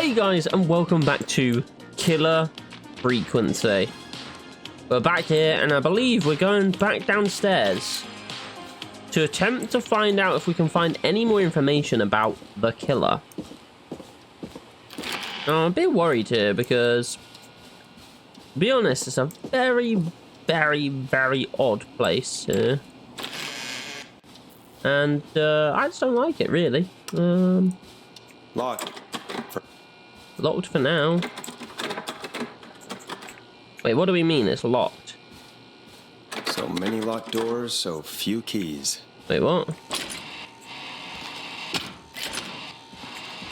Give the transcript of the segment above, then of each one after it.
Hey guys, and welcome back to Killer Frequency. We're back here, and I believe we're going back downstairs to attempt to find out if we can find any more information about the killer. Now, I'm a bit worried here because, to be honest, it's a very, very odd place here. And I just don't like it, really. Locked. Locked for now. Wait, what do we mean it's locked? So many locked doors, so few keys. Wait, what?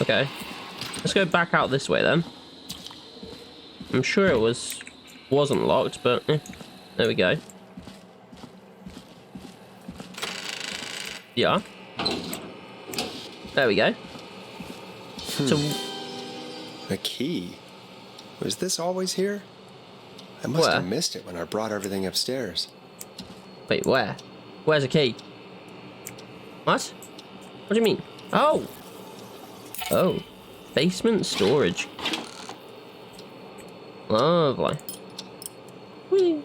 Okay. Let's go back out this way then. I'm sure it wasn't locked, but there we go. Yeah. There we go. So a key? Was this always here? I must have missed it when I brought everything upstairs. Wait, where? Where's the key? What? What do you mean? Oh! Oh. Basement storage. Lovely. Whee.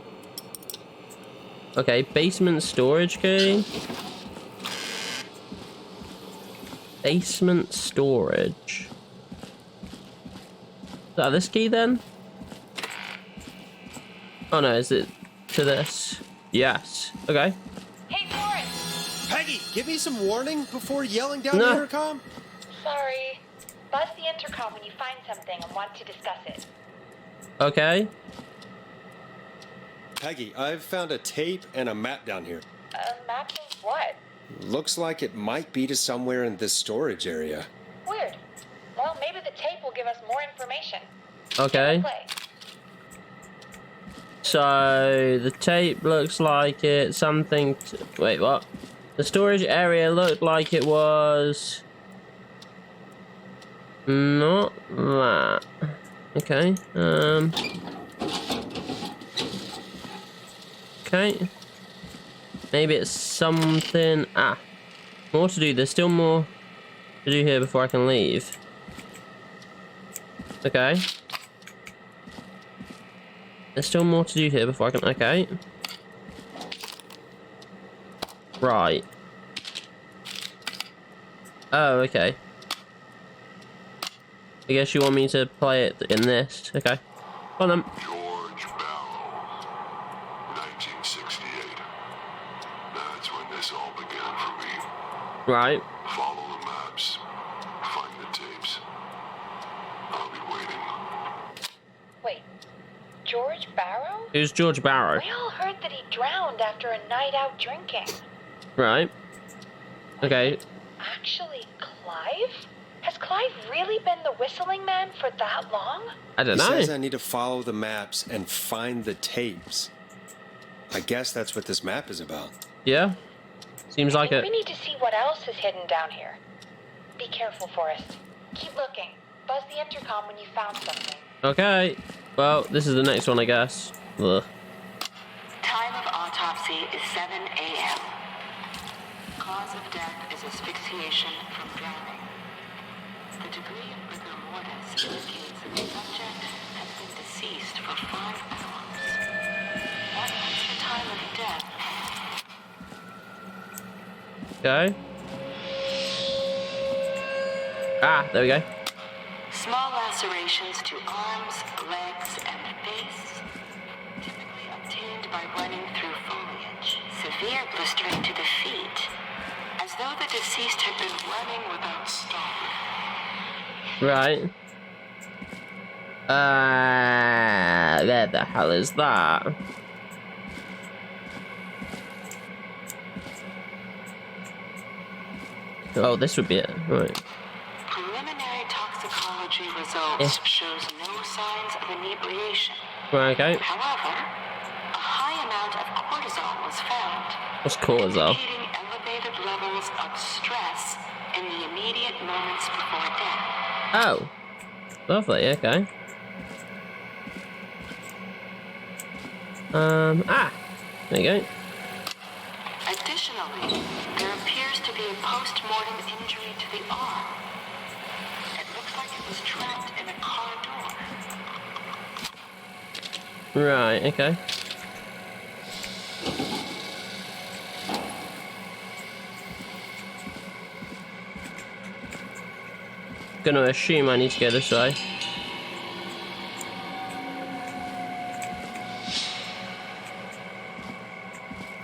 Okay, basement storage key. Basement storage. Is that this key then? Oh no, is it to this? Yes. Okay. Hey, Forrest! Peggy, give me some warning before yelling down the intercom. Sorry. Buzz the intercom when you find something and want to discuss it. Okay. Peggy, I've found a tape and a map down here. A map of what? Looks like it might be to somewhere in this storage area. Weird. Well, maybe the tape will give us more information. Okay. Play. So the tape looks like it's something. Wait, what? The storage area looked like it was not that. Okay. Okay. Maybe it's something. Ah, more to do. There's still more to do here before I can leave. Okay. There's still more to do here before I can. Okay. Right. Oh, okay. I guess you want me to play it in this. Okay. Come on then. George Barrow, 1968. That's when this all began for me. Right. Follow the maps. Find the tapes. I'll be waiting. Wait. George Barrow? Who's George Barrow? We all heard that he drowned after a night out drinking. Right. Okay. Actually, Clive? Has Clive really been the whistling man for that long? I don't know. He says I need to follow the maps and find the tapes. I guess that's what this map is about. Yeah. Seems like it. We need to see what else is hidden down here. Be careful, Forrest. Keep looking. Buzz the intercom when you found something. Okay. Well, this is the next one, I guess. Ugh. Time of autopsy is 7 a.m. Cause of death is asphyxiation from drowning. The degree of rigor mortis indicates that the subject has been deceased for 5 hours. What is the time of death? Okay. Ah, there we go. Small lacerations to arms, legs, and face, typically obtained by running through foliage. Severe blistering to the feet, as though the deceased had been running without stopping. Right. Where the hell is that? Oh, this would be it. Right. Preliminary toxicology results shows no signs of inebriation. Right, okay. However, a high amount of cortisol was found. What's cortisol? Indicating elevated levels of stress in the immediate moments before death. Oh. Lovely, okay. There you go. Additionally, there appears to be a post-mortem injury to the arm. It looks like it was trapped in Right, okay. Gonna assume I need to go this way.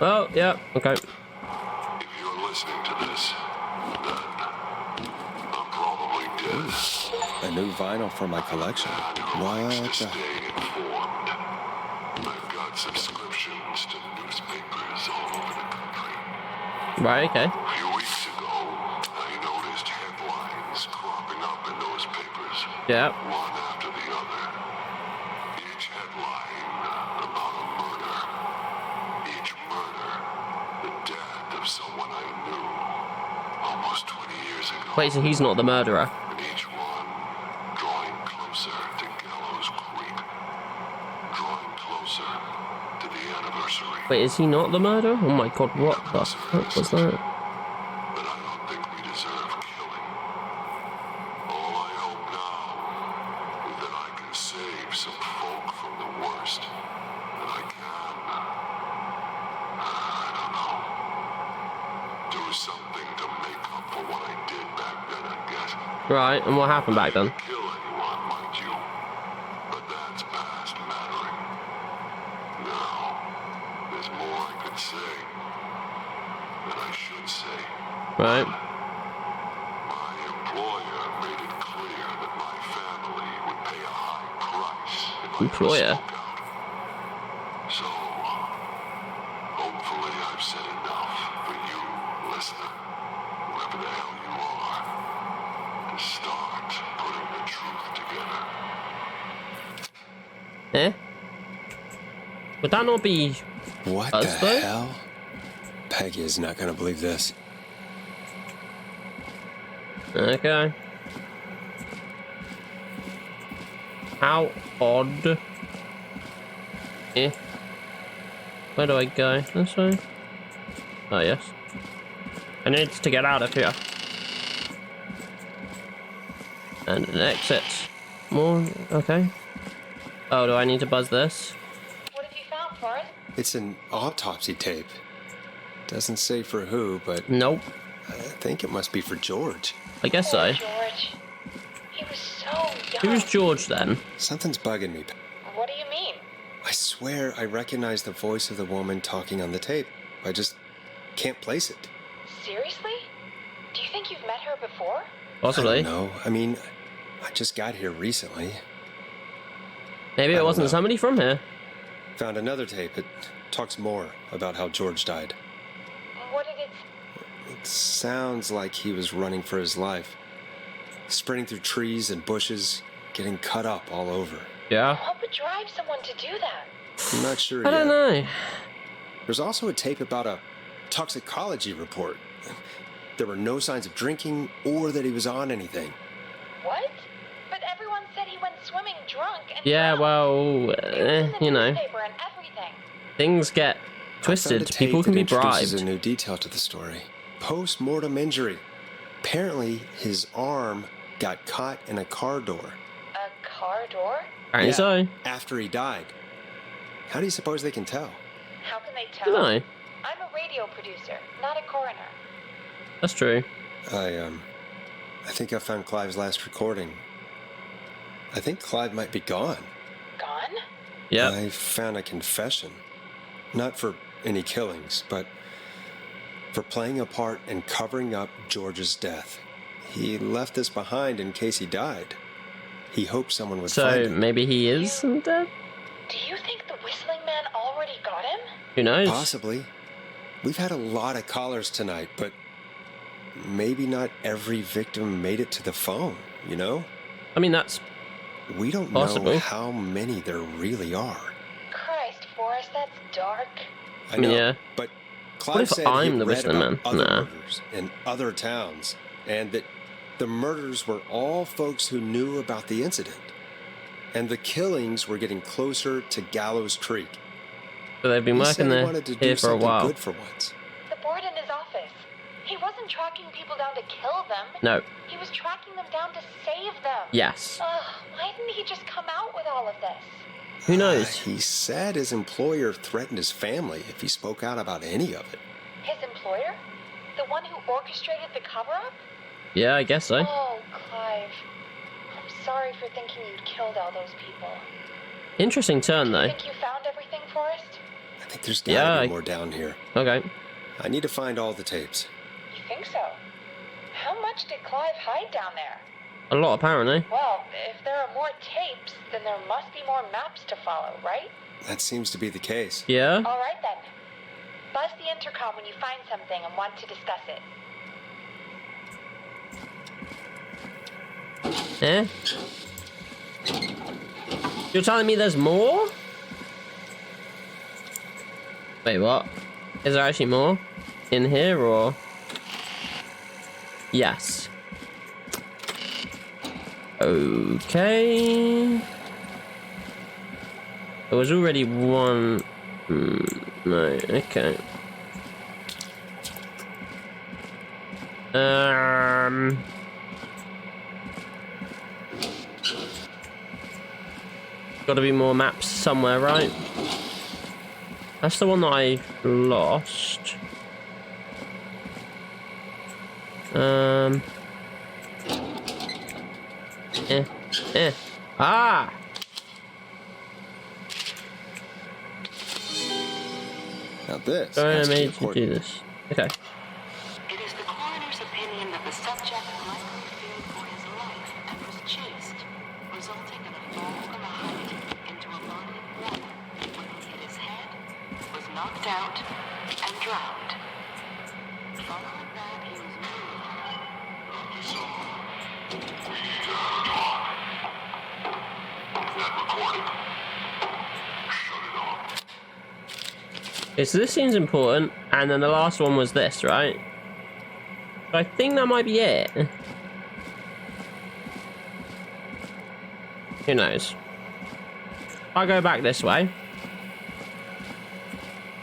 Oh, yeah, okay. If you're listening to this, then I'm probably dead. A new vinyl for my collection. Who likes to What? stay informed? I've got subscriptions to newspapers all over the country. Right, okay. A few weeks ago, I noticed headlines cropping up in those papers. Yeah. One after the other. Each headline about a murder. Each murder, the death of someone I knew almost 20 years ago. Wait, so he's not the murderer? And each one drawing closer to Gallows Creek. Drawing closer to the anniversary. Wait, is he not the murderer? Oh my god, what the fuck was that? But I don't think we deserve killing. All I hope now is that I can save some folk from the worst. That I can, I don't know, do something to make up for what I did back then, I guess. Right, and what happened back then? Kill anyone, mind you. But that's past mattering. Now, there's more I could say. That I should say. Right. My employer made it clear that my family would pay a high price if I Employer? ever spoke out. So, hopefully I've said enough for you, listener, whoever the hell you are, to start putting the truth together. Eh? Would that not be What us, the though? hell? Peggy is not gonna believe this. Okay. How odd. Eh? Where do I go? This way? Oh, yes. I need to get out of here. And an exit. More? Okay. Oh, do I need to buzz this? What have you found, Forrest? It's an autopsy tape. Doesn't say for who, but Nope. I think it must be for George. I guess so. Poor George. He was so young. Who's George then? Something's bugging me. What do you mean? I swear I recognize the voice of the woman talking on the tape. I just can't place it. Seriously? Do you think you've met her before? Possibly. No, I mean, I just got here recently. Maybe I it don't wasn't know. somebody from here. Found another tape. It talks more about how George died. What did it... It sounds like he was running for his life. Sprinting through trees and bushes, getting cut up all over. Yeah. What would drive someone to do that? I'm not sure I yet. don't know. There's also a tape about a toxicology report. There were no signs of drinking or that he was on anything. What? But everyone said he went swimming drunk and Yeah, drowned. well, It was in the you know, newspaper and everything. things get I found a twisted. tape People can that be introduces bribed. a new detail to the story. Post-mortem injury. Apparently, his arm got caught in a car door. A car door? Apparently so. After he died. How do you suppose they can tell? How can they I tell? don't know. I'm a radio producer, not a coroner. That's true. I think I found Clive's last recording. I think Clive might be gone. Gone? Yeah. I found a confession. Not for any killings, but for playing a part in covering up George's death. He left this behind in case he died. He hoped someone would find So him. maybe he is dead? Do you think the whistling man already got him? Who knows? Possibly. We've had a lot of callers tonight, but maybe not every victim made it to the phone, you know? I mean, that's We don't Possible. know how many there really are. Christ, Forrest, that's dark. I know, Yeah. but Clive if said I'm he'd the read whistling about man? other Nah. murders in other towns, and that the murders were all folks who knew about the incident, and the killings were getting closer to Gallows Creek. so they've been He working said he there wanted to do here for a something while. good for once. The board in his office. He wasn't tracking people down to kill them. No. He was tracking them down to save them. Yes. Ugh, why didn't he just come out with all of this? Who knows? He said his employer threatened his family if he spoke out about any of it. His employer? The one who orchestrated the cover-up? Yeah, I guess so. Oh, Clive. I'm sorry for thinking you'd killed all those people. Interesting turn, though. Think you found everything, Forrest? I think there's gotta be Yeah, more down here. Okay. I need to find all the tapes. You think so? How much did Clive hide down there? A lot, apparently. Well, if there are more tapes, then there must be more maps to follow, right? That seems to be the case. Yeah? All right, then. Buzz the intercom when you find something and want to discuss it. Eh? You're telling me there's more? Wait, what? Is there actually more in here, or? Yes. Okay. There was already one. No, okay. Got to be more maps somewhere, right? That's the one that I lost. Ah! Now this Sorry, I has to be made you important. do this. Okay. It is the coroner's opinion that the subject likely feared for his life and was chased, resulting in a fall from a height into a body of water where he hit his head, was knocked out, and drowned. Following that, he was moved. So, we need to talk. That recording. Shut it off. Okay, so this seems important, and then the last one was this, right? So I think that might be it. Who knows? I'll go back this way.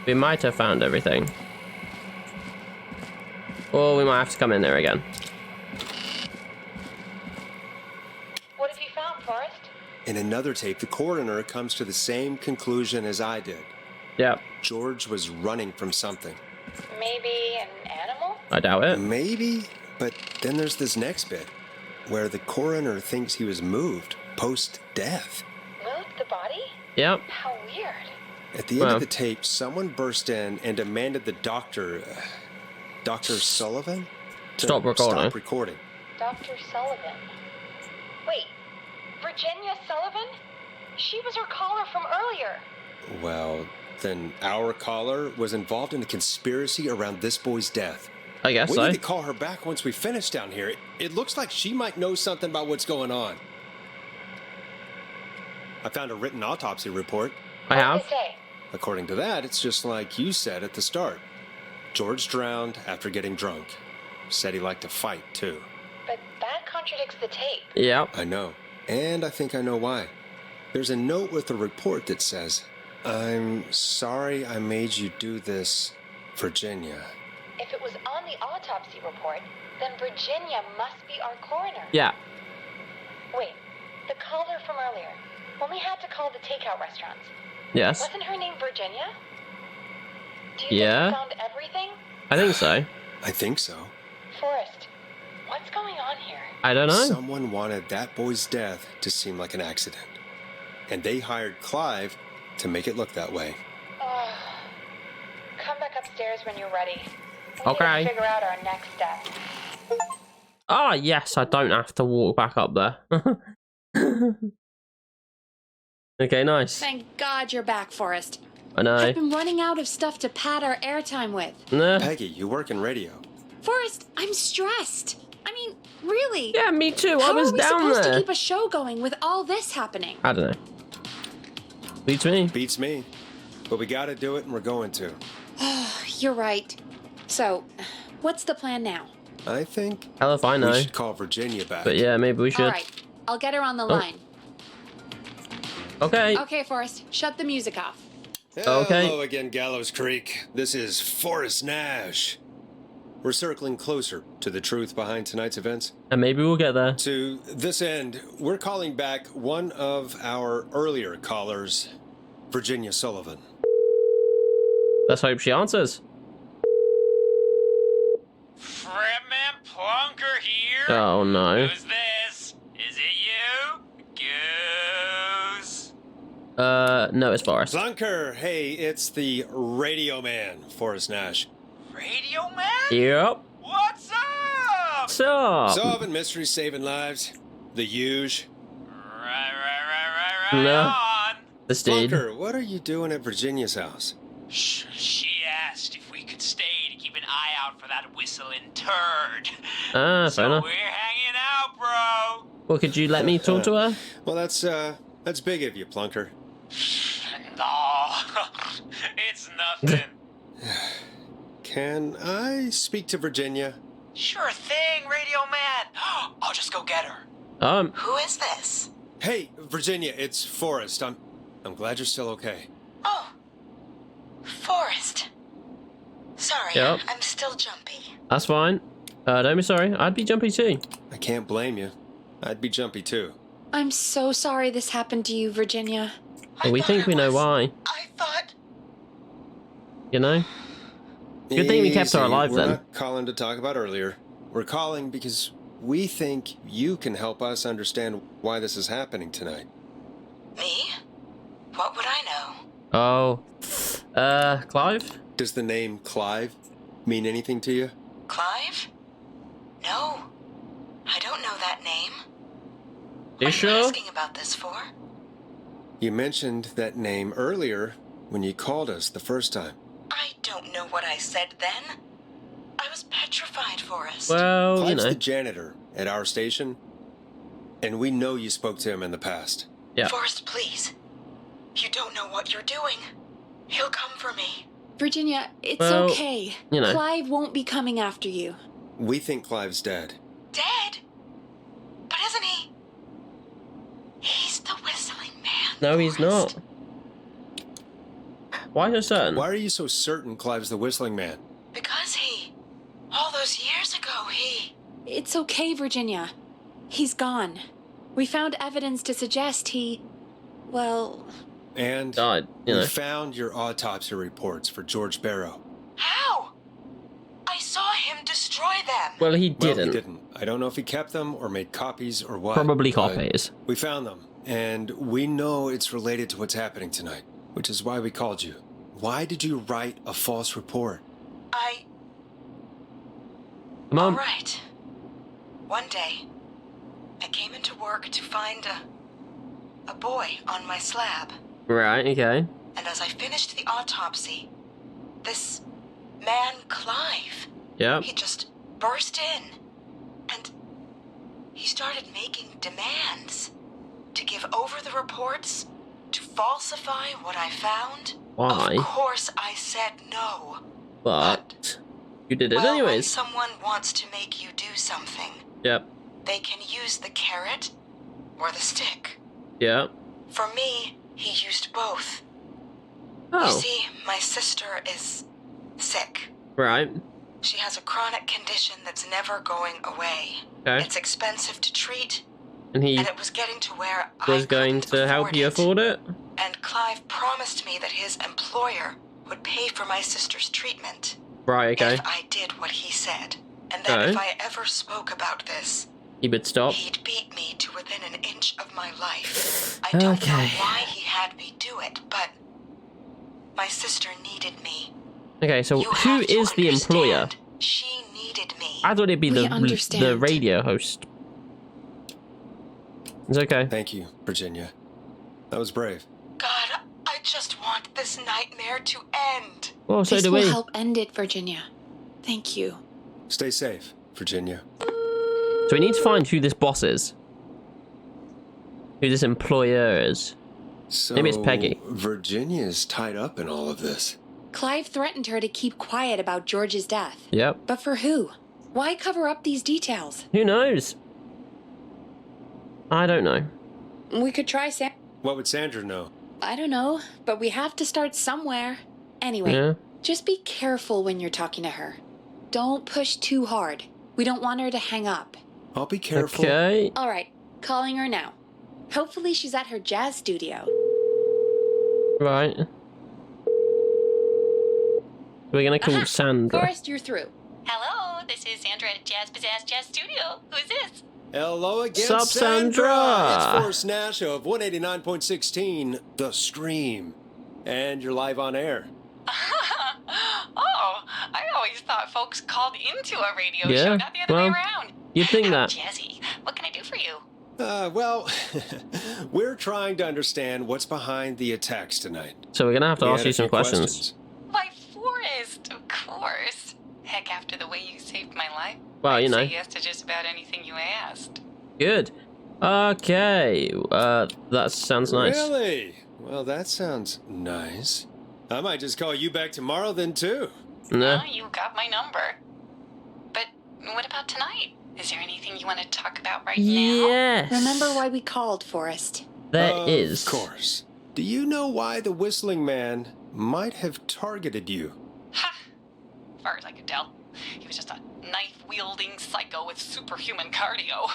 We might have found everything. Or we might have to come in there again. What have you found, Forrest? In another tape, the coroner comes to the same conclusion as I did. Yep, George was running from something. Maybe an animal? I doubt it. Maybe, but then there's this next bit where the coroner thinks he was moved post-death. Moved the body? Yep. How weird. At the end Wow. of the tape, someone burst in and demanded the doctor, Dr. Sullivan, to Stop recording. Stop recording. Dr. Sullivan. Wait, Virginia Sullivan? She was her caller from earlier. Well, then our caller was involved in a conspiracy around this boy's death. I guess We so. need to call her back once we finish down here. It looks like she might know something about what's going on. I found a written autopsy report. I What have. did they say? According to that, it's just like you said at the start. George drowned after getting drunk. Said he liked to fight, too. But that contradicts the tape. Yep. I know. And I think I know why. There's a note with the report that says, "I'm sorry I made you do this, Virginia." If it was on the autopsy report, then Virginia must be our coroner. Yeah. Wait, the caller from earlier, when we had to call the takeout restaurants, Yes. wasn't her name Virginia? Do you Yeah. think we found everything? I think so. I think so. Forrest, what's going on here? I don't know. Someone wanted that boy's death to seem like an accident. And they hired Clive to make it look that way. Oh, come back upstairs when you're ready. We Okay. need to figure out our next step. Ah, yes, I don't have to walk back up there. Okay, nice. Thank God you're back, Forrest. I know. I've been running out of stuff to pad our airtime with. Nah. Peggy, you work in radio. Forrest, I'm stressed. I mean, really. Yeah, me too. I How was are we down supposed there. to keep a show going with all this happening? I don't know. Beats me. Beats me. But we gotta do it and we're going to. You're right. So, what's the plan now? I think Hell if I know. we should call Virginia back. But yeah, maybe we should. All right, I'll get her on the line. Okay. Okay, Forrest, shut the music off. Okay. Hello again, Gallows Creek. This is Forrest Nash. we're circling closer to the truth behind tonight's events. And maybe we'll get there. To this end, we're calling back one of our earlier callers, Virginia Sullivan. Let's hope she answers. Fretman Plunker here. Oh no. Who's this? Is it you? Goose? No, it's Forrest. Plunker, hey, it's the Radio Man, Forrest Nash. Radio Man? Yep. What's up? Solving mysteries, saving lives. The huge. Right No. on. This dude. Plunker, what are you doing at Virginia's house? She asked if we could stay to keep an eye out for that whistling turd. Ah, fair So enough. we're hanging out, bro. Well, could you let me talk to her? Well, that's big of you, Plunker. No, it's nothing. Can I speak to Virginia? Sure thing, Radio Man. I'll just go get her. Who is this? Hey, Virginia, it's Forrest. I'm glad you're still okay. Oh, Forrest. Sorry, Yep. I'm still jumpy. That's fine. Don't be sorry. I'd be jumpy too. I can't blame you. I'd be jumpy too. I'm so sorry this happened to you, Virginia. But we think we know why. I thought... You know? Good thing we kept her Easy. alive We're then. not calling to talk about earlier. We're calling because we think you can help us understand why this is happening tonight. Me? What would I know? Oh. Clive? Does the name Clive mean anything to you? Clive? No. I don't know that name. You What are you sure? asking about this for? You mentioned that name earlier when you called us the first time. I don't know what I said then. I was petrified, Forrest. Well, you Clive's know. the janitor at our station, and we know you spoke to him in the past. Yeah. Forrest, please. You don't know what you're doing. He'll come for me. Virginia, it's Well, okay. you know. Clive won't be coming after you. We think Clive's dead. Dead? But isn't he? He's the whistling man. No, he's Forrest. not. Why so certain? Why are you so certain Clive's the whistling man? Because all those years ago, It's okay, Virginia. He's gone. We found evidence to suggest he... Well... And Died, you we know. found your autopsy reports for George Barrow. How? I saw him destroy them. Well, he Well, didn't. he didn't. I don't know if he kept them or made copies or what. Probably but copies. We found them, and we know it's related to what's happening tonight, which is why we called you. Why did you write a false report? Come All on. right. One day, I came into work to find a boy on my slab. Right, okay. And as I finished the autopsy, this man, Clive, Yep. he just burst in. And he started making demands to give over the reports, to falsify what I found. Why? Of course I said no. But you did it Well, when anyways. someone wants to make you do something, Yep. they can use the carrot or the stick. Yep. For me, he used both. You Oh. see, my sister is sick. Right. She has a chronic condition that's never going away. Okay. It's expensive to treat, And he and it was getting to where I was going couldn't to help you it. afford it? And Clive promised me that his employer would pay for my sister's treatment Right, okay. if I did what he said. And that Okay. if I ever spoke about this, He would stop. he'd beat me to within an inch of my life. I don't know Okay. why he had me do it, but my sister needed me. Okay, so You who have to is the employer? understand. She needed me. I thought it'd be We the understand. radio host. It's okay. Thank you, Virginia. That was brave. God, I just want this nightmare to end. Well, so this do will we. help end it, Virginia. Thank you. Stay safe, Virginia. So we need to find who this boss is. Who this employer is. So Maybe it's Peggy. Virginia's tied up in all of this. Clive threatened her to keep quiet about George's death. Yep. But for who? Why cover up these details? Who knows? I don't know. We could try Sam. What would Sandra know? I don't know, but we have to start somewhere. Anyway, Yeah. just be careful when you're talking to her. don't push too hard. We don't want her to hang up. I'll be careful. Okay. All right, calling her now. Hopefully she's at her jazz studio. Right. We're gonna call Sandra. Forrest, you're through. Hello, this is Sandra at Jazz Pizzazz Jazz Studio. Who's this? Hello again, Sup, Sandra? It's Forrest Nash of 189.16, The Stream. And you're live on air. Oh, I always thought folks called into a radio Yeah, show, not the other way well, around. you'd think How that. Jazzy. What can I do for you? Well, we're trying to understand what's behind the attacks tonight. So we're gonna have to We ask had you a some few questions. Why, Forrest, of course. Heck, after the way you saved my life, Well, you I'd know. say yes to just about anything you asked. Good. Okay. That sounds nice. Really? Well, that sounds nice. I might just call you back tomorrow then, too. No. Oh, you got my number. But what about tonight? Is there anything you want to talk about right now? Yes. Remember why we called, Forrest? There is. Of course. Do you know why the Whistling Man might have targeted you? Ha! As far as I could tell, he was just a knife-wielding psycho with superhuman cardio.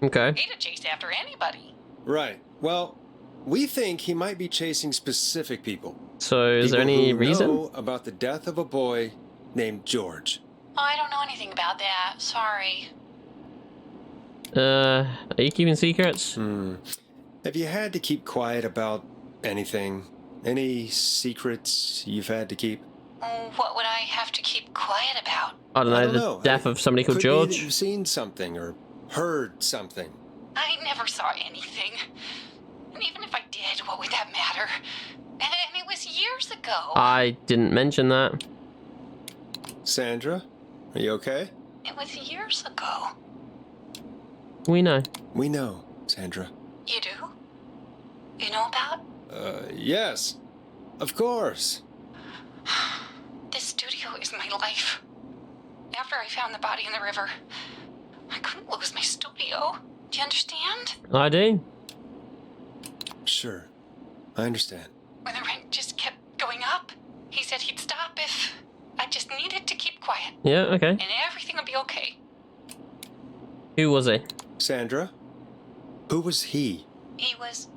Okay. He'd have chased after anybody. Right. Well, we think he might be chasing specific people. So is there People any who reason? know about the death of a boy named George. Oh, I don't know anything about that. Sorry. Are you keeping secrets? Have you had to keep quiet about anything? Any secrets you've had to keep? Oh, what would I have to keep quiet about? I don't know. I don't The know. death of somebody called Could be that George. you've seen something or heard something. I never saw anything. And even if I did, what would that matter? And it was years ago. I didn't mention that. Sandra, are you okay? It was years ago. We know. We know, Sandra. You do? You know about? Yes. Of course. This studio is my life. After I found the body in the river, I couldn't lose my studio. Do you understand? I do. Sure. I understand. When the rent just kept going up, he said he'd stop if I just needed to keep quiet. Yeah, okay. And everything would be okay. Who was he? Sandra? Who was he? He was...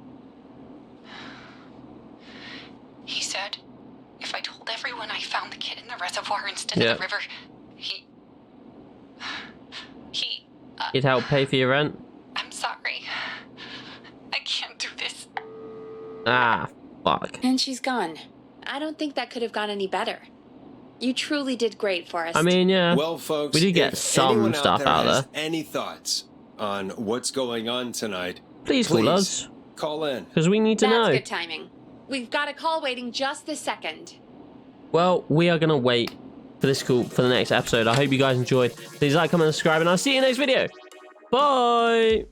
He said, if I told everyone I found the kid in the reservoir instead Yeah. of the river, he... He'd help pay for your rent? I'm sorry. I can't do this. Ah, fuck. And she's gone. I don't think that could have gone any better. You truly did great, Forrest. I mean, yeah. Well, folks, we did get if some anyone stuff out has there. any thoughts on what's going on tonight, Please call us, call in. because we need to That's know. good timing. We've got a call waiting just this second. Well, we are going to wait for this call for the next episode. I hope you guys enjoyed. Please like, comment, and subscribe, and I'll see you in the next video. Bye!